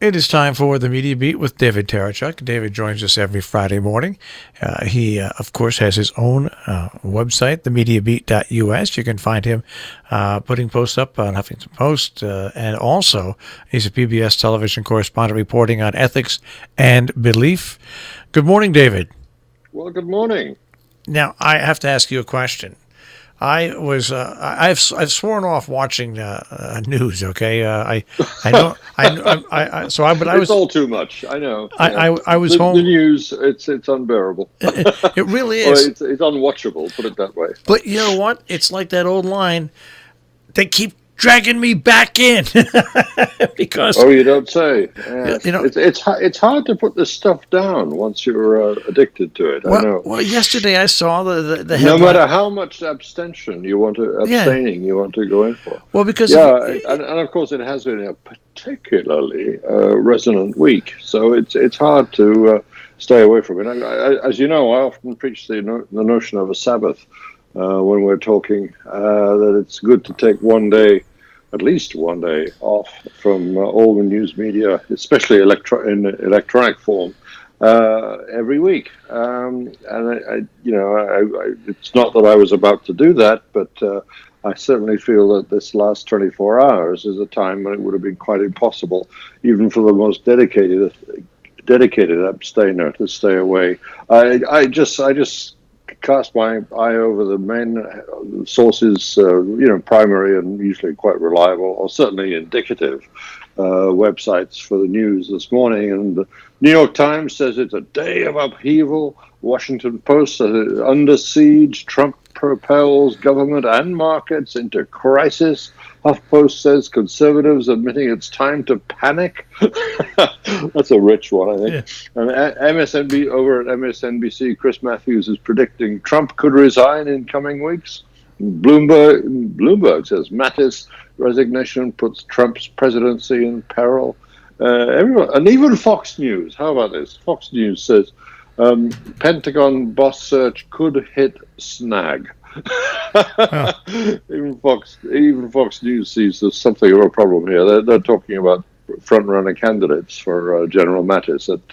It is time for the Media Beat with David Tereshchuk. David joins us every Friday morning. He, of course, has his own website, themediabeat.us. You can find him putting posts up on Huffington Post. And also, he's a PBS television correspondent reporting on ethics and belief. Good morning, David. Well, good morning. Now, I have to ask you a question. I've sworn off watching news. Okay, I don't. But I was. It's all too much. I know. I was home. The news. It's unbearable. It really is. Well, it's unwatchable. Put it that way. But you know what? It's like that old line. They keep dragging me back in because. Oh, you don't say. Yes. You know, it's hard to put this stuff down once you're addicted to it. I know. Well, yesterday I saw the headline. No matter how much abstaining you want to go in for. Well, because and of course it has been a particularly resonant week, so it's hard to stay away from it. As you know, I often preach the notion of a Sabbath. When we're talking, that it's good to take at least one day off from all the news media, especially in electronic form, every week. It's not that I was about to do that, but I certainly feel that this last 24 hours is a time when it would have been quite impossible, even for the most dedicated abstainer, to stay away. I just cast my eye over the main sources, primary and usually quite reliable, or certainly indicative websites for the news this morning. And the New York Times says it's a day of upheaval. Washington Post says under siege. Trump propels government and markets into crisis. HuffPost says conservatives admitting it's time to panic. That's a rich one, I think. Yeah. And over at MSNBC, Chris Matthews is predicting Trump could resign in coming weeks. Bloomberg says Mattis' resignation puts Trump's presidency in peril. Everyone, and even Fox News. How about this? Fox News says Pentagon boss search could hit snag. Even Fox News sees there's something of a problem here. They're talking about front-runner candidates for General Mattis at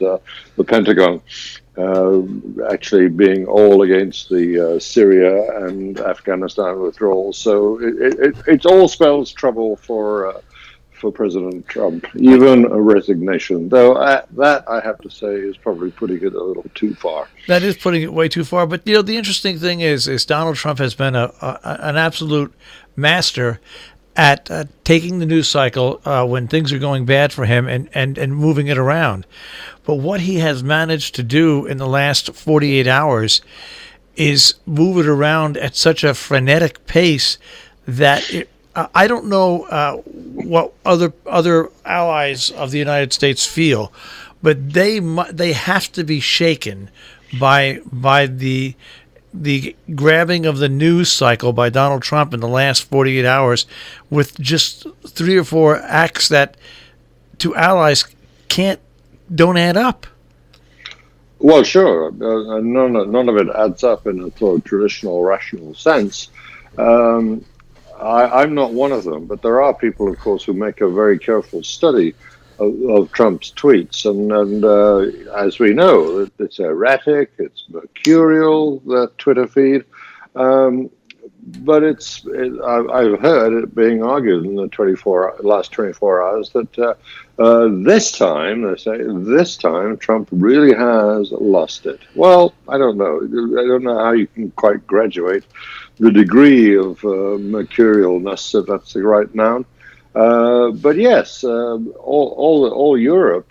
the Pentagon, actually being all against the Syria and Afghanistan withdrawals. So it all spells trouble for President Trump, even a resignation. Though that, I have to say, is probably putting it a little too far. That is putting it way too far. But, the interesting thing is Donald Trump has been an absolute master at taking the news cycle when things are going bad for him and moving it around. But what he has managed to do in the last 48 hours is move it around at such a frenetic pace that I don't know what other allies of the United States feel, but they have to be shaken by the grabbing of the news cycle by Donald Trump in the last 48 hours, with just 3 or 4 acts that to allies don't add up. Well, sure, none of it adds up in a sort of traditional rational sense. I'm not one of them, but there are people, of course, who make a very careful study of Trump's tweets. And as we know, it's erratic, it's mercurial, that Twitter feed. But I've heard it being argued in the last 24 hours that this time Trump really has lost it. Well, I don't know. I don't know how you can quite graduate the degree of mercurialness, if that's the right noun. But yes, all of Europe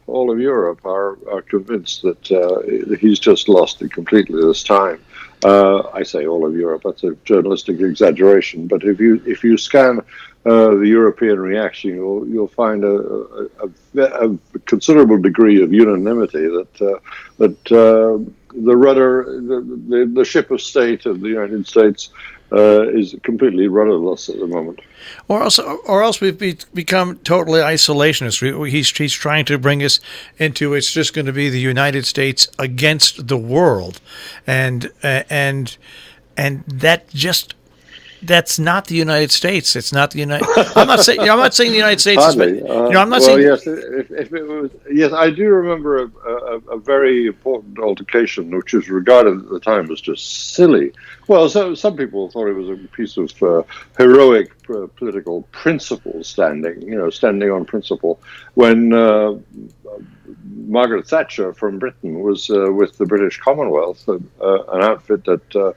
are convinced that he's just lost it completely this time. I say all of Europe. That's a journalistic exaggeration. But if you scan the European reaction, you'll find a considerable degree of unanimity that the rudder, the ship of state of the United States is completely rudderless at the moment. Or else we've become totally isolationist. He's trying to bring us into it's just going to be the United States against the world, and that just That's not the United States. It's not the United. I'm not saying. I'm not saying the United States. Hardly. I'm not well, saying. yes. If it was, yes, I do remember a very important altercation, which was regarded at the time as just silly. Well, so some people thought it was a piece of heroic political principle standing on principle. When Margaret Thatcher from Britain was with the British Commonwealth, an outfit that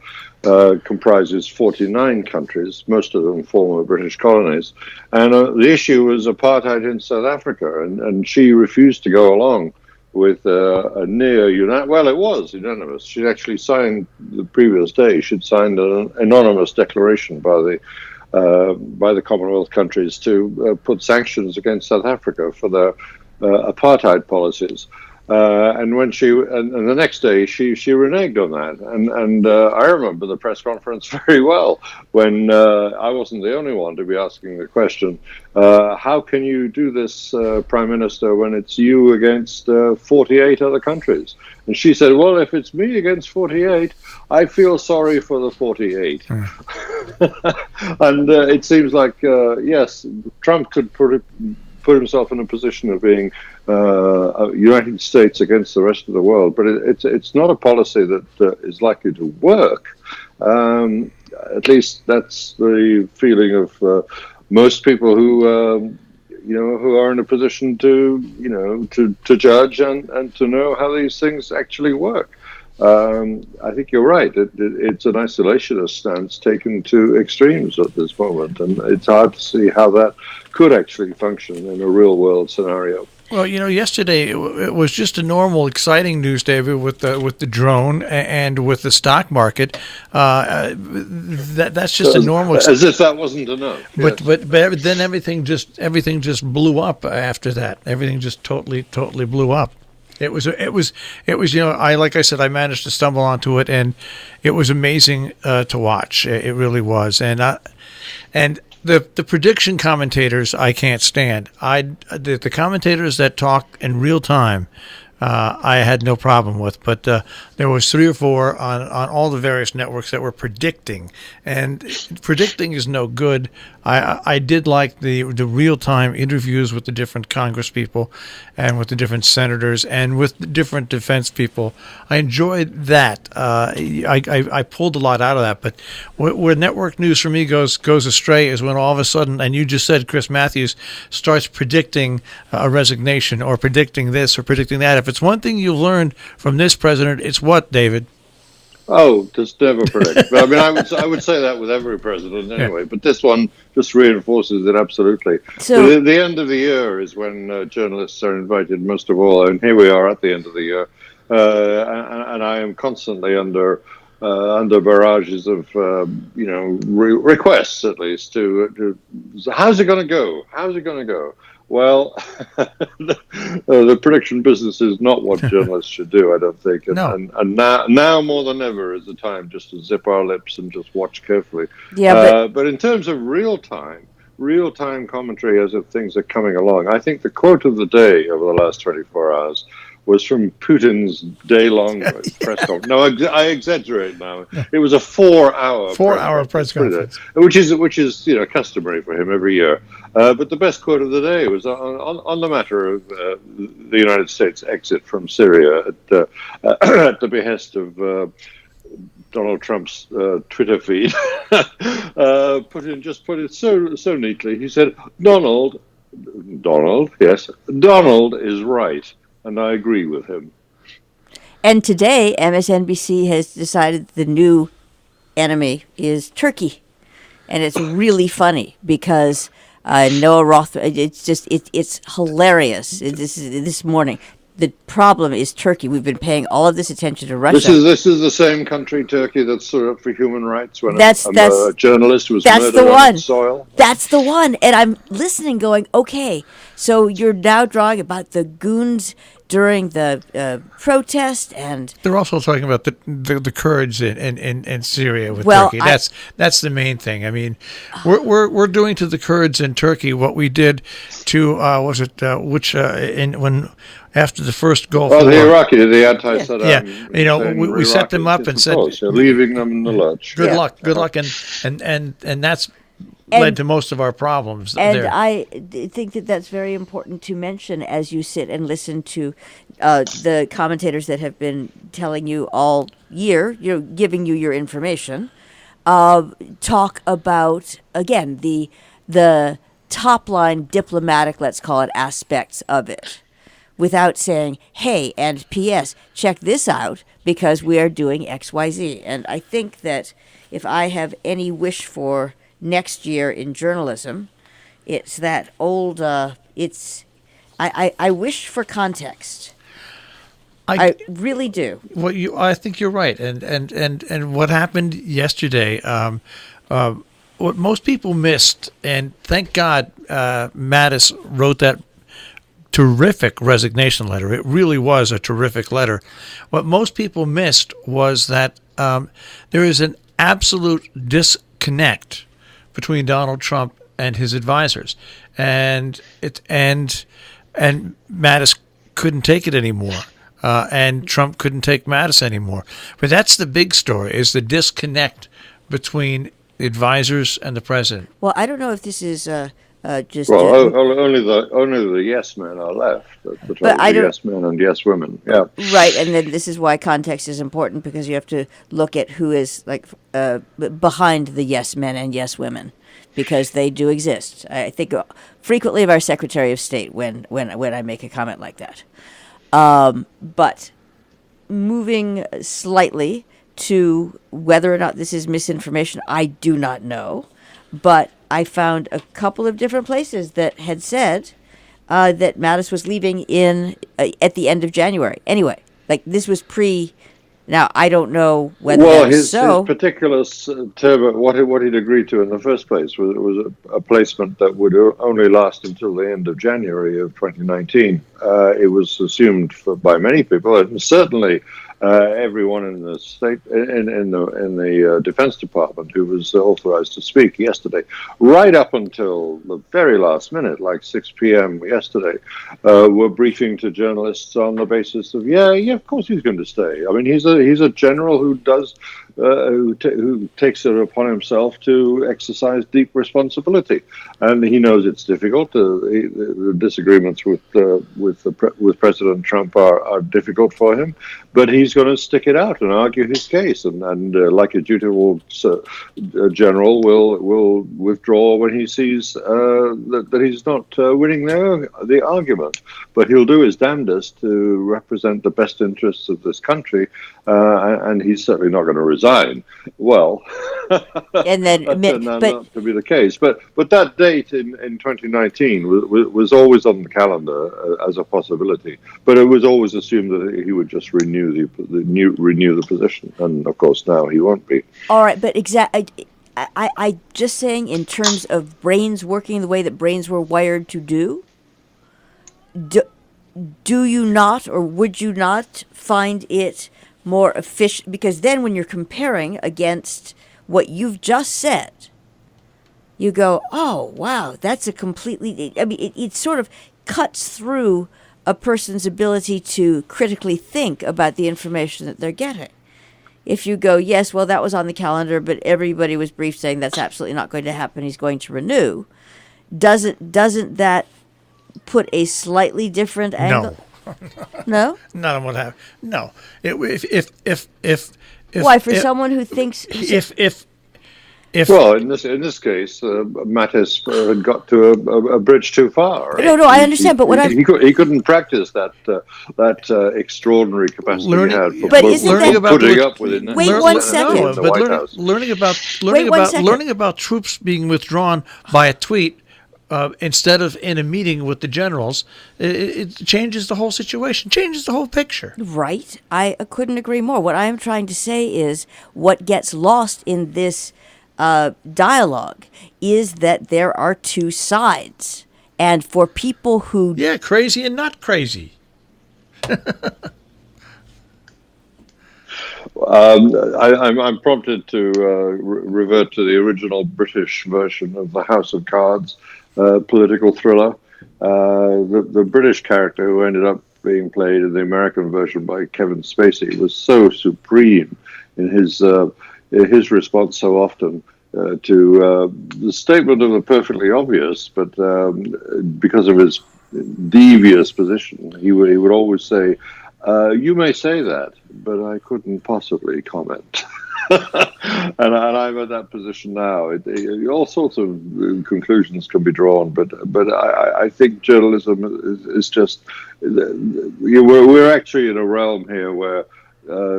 comprises 49 countries, most of them former British colonies. And the issue was apartheid in South Africa, and she refused to go along with a near unanimous. Well, it was unanimous. She'd actually signed the previous day. She'd signed an anonymous declaration by the Commonwealth countries to put sanctions against South Africa for their apartheid policies. And when and the next day she reneged on that, and I remember the press conference very well when I wasn't the only one to be asking the question, how can you do this, Prime Minister, when it's you against 48 other countries? And she said, well, if it's me against 48, I feel sorry for the 48. And it seems like, yes, Trump could put himself in a position of being United States against the rest of the world, but it's not a policy that is likely to work. At least that's the feeling of most people who who are in a position to judge and to know how these things actually work. I think you're right. It's an isolationist stance taken to extremes at this moment, and it's hard to see how that could actually function in a real-world scenario. Well, yesterday it was just a normal, exciting news, David, with the drone and with the stock market. That's just a normal. As if that wasn't enough. But then everything just blew up after that. Everything just totally blew up. It was like I said, I managed to stumble onto it, and it was amazing to watch. It really was, and the prediction commentators I can't stand. The commentators that talk in real time, I had no problem with, but there was 3 or 4 on all the various networks that were predicting, and predicting is no good. I did like the real-time interviews with the different Congress people and with the different senators and with the different defense people. I enjoyed that. I pulled a lot out of that, but where network news for me goes astray is when all of a sudden, and you just said Chris Matthews starts predicting a resignation or predicting this or predicting that. If it's one thing you learned from this president, it's what, David? Oh, just never predict. I mean, I would say that with every president anyway, yeah. But this one just reinforces it absolutely. So the end of the year is when journalists are invited most of all, and here we are at the end of the year, and I am constantly under barrages of requests, at least to how's it going to go? How's it going to go? Well, the prediction business is not what journalists should do, I don't think. And, no. and now more than ever is the time just to zip our lips and just watch carefully. Yeah, but in terms of real-time commentary as if things are coming along, I think the quote of the day over the last 24 hours was from Putin's day-long press conference. No, I exaggerate now. It was a 4-hour press conference, which is customary for him every year. But the best quote of the day was on the matter of the United States exit from Syria at the behest of Donald Trump's Twitter feed. Putin put it so neatly. He said, Donald is right. And I agree with him. And today, MSNBC has decided the new enemy is Turkey. And it's really funny because Noah Roth, it's hilarious this morning. The problem is Turkey. We've been paying all of this attention to Russia. This is the same country, Turkey, that stood up for human rights when a journalist was murdered on its soil. That's the one. And I'm listening going, okay, so you're now drawing about the goons during the protest, and they're also talking about the Kurds in Syria with Well, Turkey. That's the main thing. I mean, we're doing to the Kurds in Turkey what we did to when after the first Gulf War. the Iraqi, the anti-Saddam. Yeah, we set them up and said, you're leaving them in the lurch. Good luck, and that's led to most of our problems. And there. I think that that's very important to mention as you sit and listen to the commentators that have been telling you all year, giving you your information. Talk about again the top line diplomatic, let's call it, aspects of it, without saying, "Hey, and P.S. check this out because we are doing X, Y, Z." And I think that if I have any wish for next year in journalism, it's that old. I wish for context. I really do. Well, I think you're right, and what happened yesterday, what most people missed, and thank God, Mattis wrote that terrific resignation letter. It really was a terrific letter. What most people missed was that there is an absolute disconnect between Donald Trump and his advisors, and Mattis couldn't take it anymore, and Trump couldn't take Mattis anymore. But that's the big story: is the disconnect between the advisors and the president. Well, I don't know if this is just. Only the yes men are left. The yes men and yes women. Yeah. Right, and then this is why context is important, because you have to look at who is behind the yes men and yes women, because they do exist. I think frequently of our Secretary of State when I make a comment like that. But moving slightly to whether or not this is misinformation, I do not know. But I found a couple of different places that had said that Mattis was leaving at the end of January. Anyway, this was pre. Now I don't know whether that's so. His particular term, what he'd agreed to in the first place was a placement that would only last until the end of January of 2019. It was assumed by many people, and certainly everyone in the state in the Defense Department who was authorized to speak yesterday, right up until the very last minute, like 6 p.m. yesterday, were briefing to journalists on the basis of of course he's going to stay. I mean, he's a general who does. Who takes it upon himself to exercise deep responsibility, and he knows it's difficult. The disagreements with President Trump are difficult for him, but he's going to stick it out and argue his case, and like a dutiful general, will withdraw when he sees that he's not winning the argument. But he'll do his damnedest to represent the best interests of this country, and he's certainly not going to resign. Well, and then that turned out not to be the case. But that date in 2019 was always on the calendar as a possibility. But it was always assumed that he would just renew the position, and of course now he won't be. All right, but I just saying in terms of brains working the way that brains were wired to do. Do you not, or would you not find it more efficient? Because then when you're comparing against what you've just said, you go, oh, wow, that's a completely, I mean, it sort of cuts through a person's ability to critically think about the information that they're getting. If you go, yes, well, that was on the calendar, but everybody was briefed saying that's absolutely not going to happen, he's going to renew, doesn't that put a slightly different angle? No? None of what happened. No. If why, for someone who thinks well, in this case, Mattis had got to a bridge too far. Right? No, I understand, but he couldn't practice that extraordinary capacity he had for putting up with it. Wait 1 second. Learning about troops being withdrawn by a tweet. Instead of in a meeting with the generals, it changes the whole situation, changes the whole picture. Right. I couldn't agree more. What I'm trying to say is what gets lost in this dialogue is that there are two sides. And for people who... Yeah, crazy and not crazy. I'm prompted to revert to the original British version of the House of Cards political thriller. The British character who ended up being played in the American version by Kevin Spacey was so supreme in his response so often to the statement of the perfectly obvious, but because of his devious position, he would always say, "You may say that, but I couldn't possibly comment." and I'm at that position now. All sorts of conclusions can be drawn, but I think journalism is just we're actually in a realm here where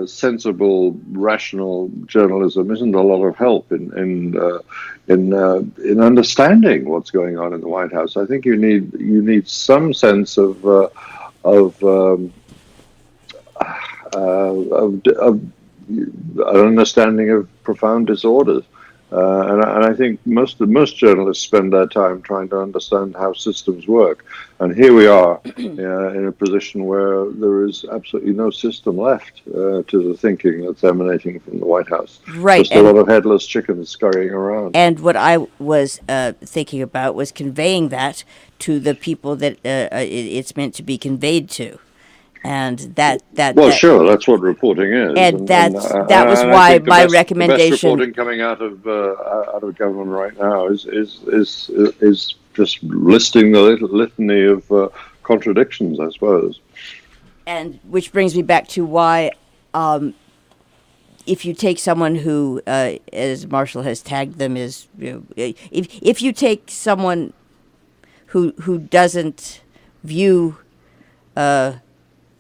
sensible, rational journalism isn't a lot of help in understanding what's going on in the White House. I think you need some sense of an understanding of profound disorders. And I think most journalists spend their time trying to understand how systems work. And here we are in a position where there is absolutely no system left to the thinking that's emanating from the White House. Right. Just a lot of headless chickens scurrying around. And what I was thinking about was conveying that to the people that it's meant to be conveyed to. And sure, that's what reporting is, and that was why my recommendation. The best reporting coming out of government right now is just listing the litany of contradictions, I suppose. And which brings me back to why, if you take someone who, as Marshall has tagged them, is if you take someone who doesn't view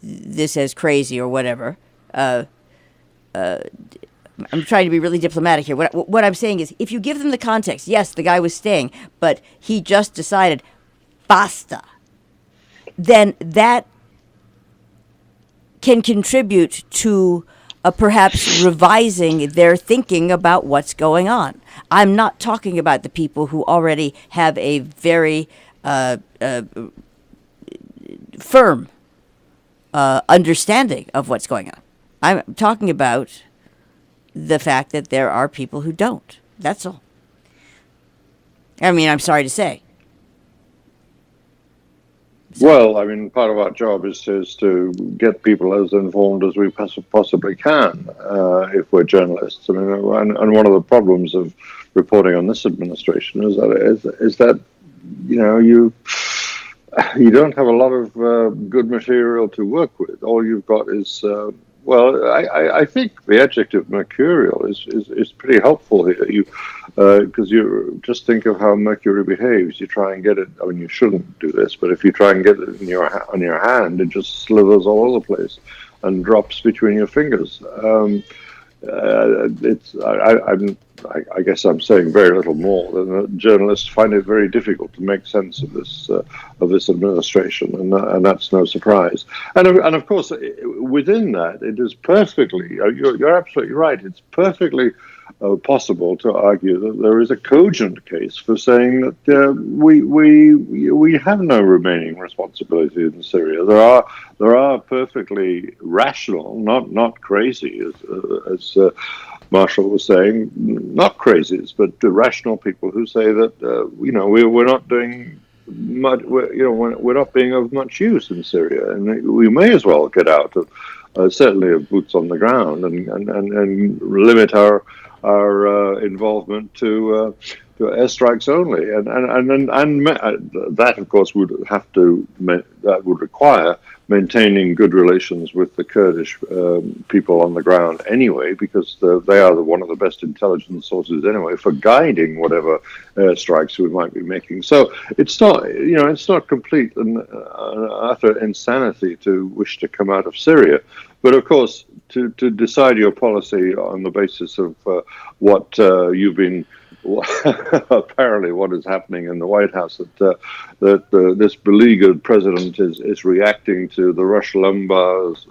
this as crazy or whatever. I'm trying to be really diplomatic here. What I'm saying is, if you give them the context, yes, the guy was staying, but he just decided, basta, then that can contribute to perhaps revising their thinking about what's going on. I'm not talking about the people who already have a very firm understanding of what's going on. I'm talking about the fact that there are people who don't. That's all. I mean, I'm sorry to say. Well, I mean, part of our job is to get people as informed as we possibly can if we're journalists. I mean, and one of the problems of reporting on this administration is that you don't have a lot of good material to work with. All you've got is, I think the adjective mercurial is pretty helpful here. Because you just think of how mercury behaves. You try and get it. I mean, you shouldn't do this, but if you try and get it on your hand, it just slithers all over the place and drops between your fingers. I guess I'm saying very little more than that journalists find it very difficult to make sense of this administration, and that's no surprise. And of course, within that, it is perfectly. You're absolutely right. It's perfectly possible to argue that there is a cogent case for saying that we have no remaining responsibility in Syria. There are perfectly rational, not crazy, as Marshall was saying, not crazies, but rational people who say that we're not doing much. We're not being of much use in Syria, and we may as well get out of certainly of boots on the ground and limit our involvement to airstrikes only, and that of course would require maintaining good relations with the Kurdish people on the ground anyway, because they are one of the best intelligence sources anyway for guiding whatever airstrikes we might be making. So it's not complete and utter insanity to wish to come out of Syria. But of course, to decide your policy on the basis of what you've been, apparently what is happening in the White House, that this beleaguered president is reacting to the Rush Limbaughs,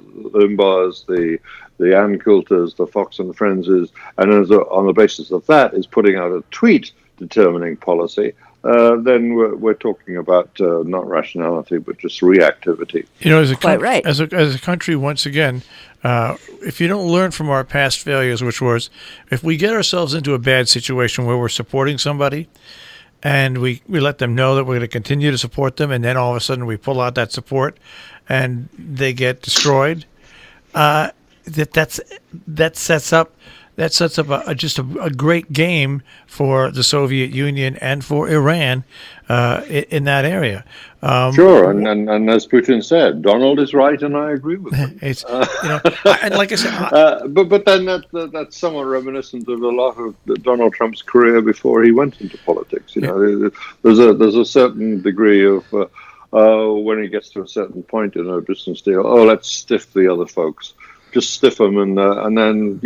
the Ann Coulters, the Fox and Friends, and on the basis of that is putting out a tweet determining policy. then we're talking about not rationality, but just reactivity. As a Quite right. as a country, once again, if you don't learn from our past failures, which was if we get ourselves into a bad situation where we're supporting somebody, and we let them know that we're going to continue to support them, and then all of a sudden we pull out that support, and they get destroyed. That sets up just a great game for the Soviet Union and for Iran in that area. Sure, and as Putin said, Donald is right, and I agree with him. It's and like I said, but then that's somewhat reminiscent of a lot of Donald Trump's career before he went into politics. There's a certain degree of when he gets to a certain point in a business deal, let's stiff the other folks. Just stiff them, and then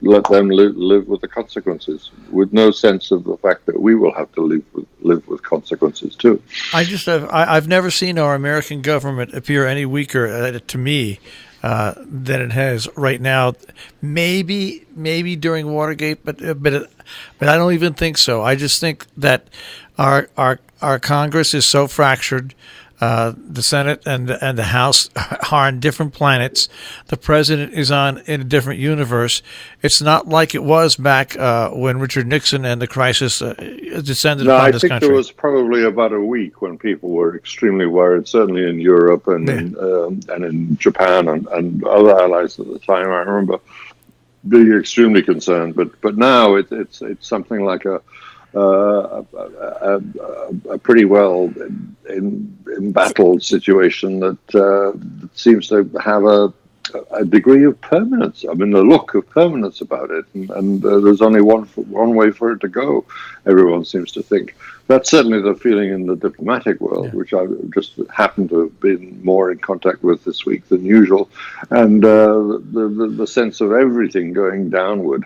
let them live with the consequences, with no sense of the fact that we will have to live with consequences too. I've never seen our American government appear any weaker to me than it has right now. Maybe during Watergate, but I don't even think so. I just think that our Congress is so fractured. The Senate and the House are on different planets. The president is in a different universe. It's not like it was back when Richard Nixon and the crisis descended upon this country. I think there was probably about a week when people were extremely worried, certainly in Europe and in Japan and other allies at the time. I remember being extremely concerned, but now it's something like a pretty well embattled situation that seems to have a degree of permanence. I mean, the look of permanence about it, and there's only one way for it to go. Everyone seems to think that's certainly the feeling in the diplomatic world, which I just happen to have been more in contact with this week than usual, and the sense of everything going downward.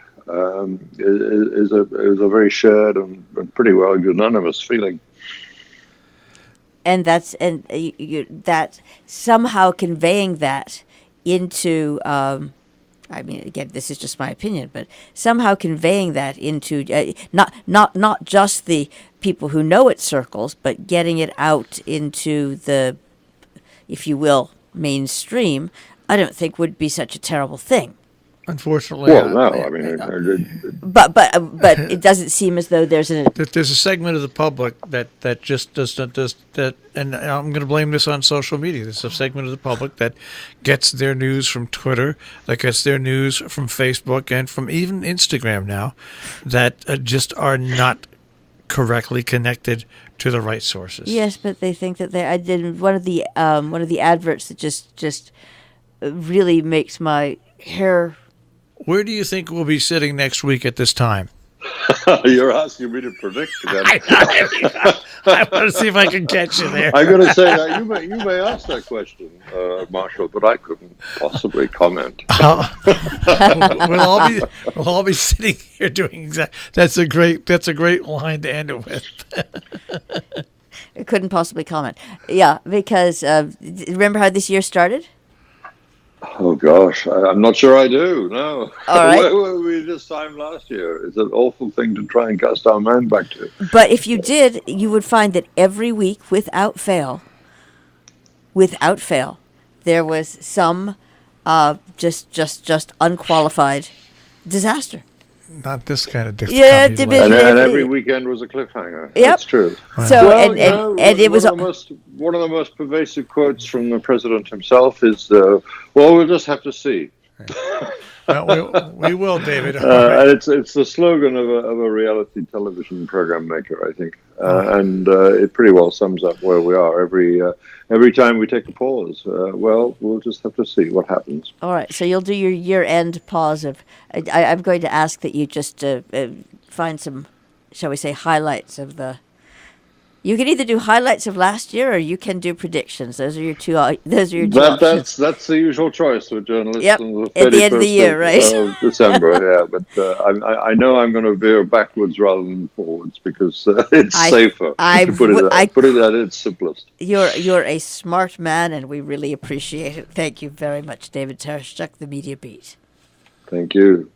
Is a very shared and pretty well unanimous feeling, and that somehow conveying that into. I mean, again, this is just my opinion, but somehow conveying that into not just the people who know it circles, but getting it out into the, if you will, mainstream. I don't think would be such a terrible thing. Unfortunately, but it doesn't seem as though there's a segment of the public that just does that, and I'm going to blame this on social media. There's a segment of the public that gets their news from Twitter, that gets their news from Facebook, and from even Instagram now, that just are not correctly connected to the right sources. Yes, but they think that I did one of the adverts that just really makes my hair. Where do you think we'll be sitting next week at this time? You're asking me to predict again. I want to see if I can catch you there. I'm going to say that you may ask that question, Marshall, but I couldn't possibly comment. We'll all be sitting here doing exactly. That's a great line to end it with. I couldn't possibly comment. Yeah, because remember how this year started? Oh gosh, I'm not sure I do. No. All right. Where were we this time last year? It's an awful thing to try and cast our mind back to. But if you did, you would find that every week, without fail, there was some just unqualified disaster. Not this kind of difficulty. Yeah, and every weekend was a cliffhanger. Yep. That's true. Wow. So and it was one of the most pervasive quotes from the president himself is, "Well, we'll just have to see." Well, we will, David. And it's the slogan of a reality television program maker, I think, and it pretty well sums up where we are every time we take a pause. Well, we'll just have to see what happens. All right, so you'll do your year-end pause of. I'm going to ask that you just find some, shall we say, highlights of the. You can either do highlights of last year, or you can do predictions. Those are your two. Those are your two options. That's the usual choice for journalists. Yep. At the end of the year, right? December, yeah. But I know I'm going to veer backwards rather than forwards because it's safer. To put it at its simplest. You're a smart man, and we really appreciate it. Thank you very much, David Tereshchuk, the Media Beat. Thank you.